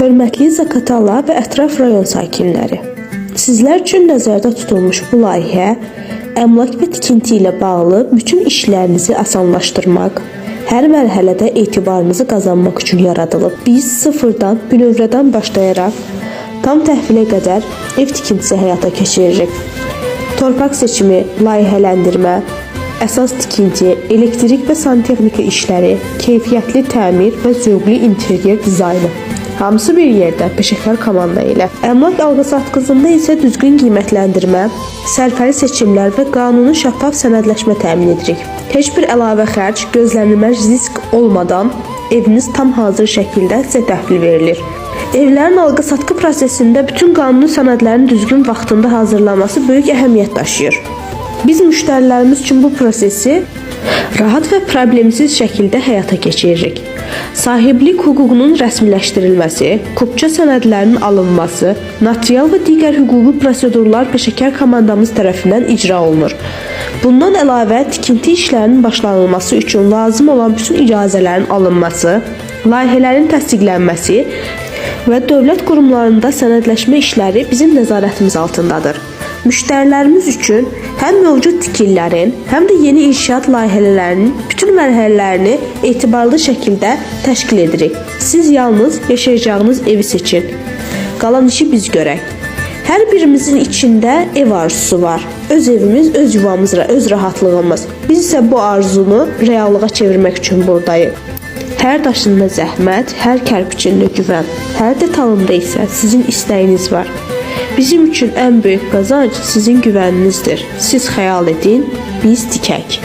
Hörmətli Zaqatala və ətraf rayon sakinləri, sizlər üçün nəzərdə tutulmuş bu layihə əmlak və tikinti ilə bağlı bütün işlərinizi asanlaşdırmaq, hər mərhələdə etibarınızı qazanmaq üçün yaradılıb. Biz sıfırdan, bünövrədən başlayaraq tam təhvilə qədər ev tikintisi həyata keçiririk. Torpaq seçimi, layihələndirmə, əsas tikinti, elektrik və santexnika işləri, keyfiyyətli təmir və zövqlü interyer dizaynı. Hamısı bir yerdə, peşəkar komanda ilə. Əmlak alqı-satqısında isə düzgün qiymətləndirmə, sərfəli seçimlər və qanuni şəffaf sənədləşmə təmin edirik. Heç bir əlavə xərc, gözlənilməz risk olmadan eviniz tam hazır şəkildə sizə təhvil verilir. Evlərin alqı-satqı prosesində bütün qanuni sənədlərin düzgün vaxtında hazırlanması böyük əhəmiyyət daşıyır. Biz müştərilərimiz üçün bu prosesi rahat və problemsiz şəkildə həyata keçiririk. Sahiblik hüququnun rəsmiləşdirilməsi, kupça sənədlərinin alınması, notarial və digər hüquqi prosedurlar peşəkar komandamız tərəfindən icra olunur. Bundan əlavə, tikinti işlərinin başlanılması üçün lazım olan bütün icazələrin alınması, layihələrin təsdiqlənməsi və dövlət qurumlarında sənədləşmə işləri bizim nəzarətimiz altındadır. Müştərilərimiz üçün həm mövcud tikililərin, həm də yeni inşaat layihələrinin bütün mərhələlərini etibarlı şəkildə təşkil edirik. Siz yalnız yaşayacağınız evi seçin. Qalan işi biz görək. Hər birimizin içində ev arzusu var. Öz evimiz, öz yuvamız, öz rahatlığımız. Biz isə bu arzunu reallığa çevirmək üçün buradayıq. Hər daşında zəhmət, hər kərpiçində güvən, hər detalında isə sizin istəyiniz var. Bizim üçün ən böyük qazanc sizin güvəninizdir. Siz xəyal edin, biz tikək.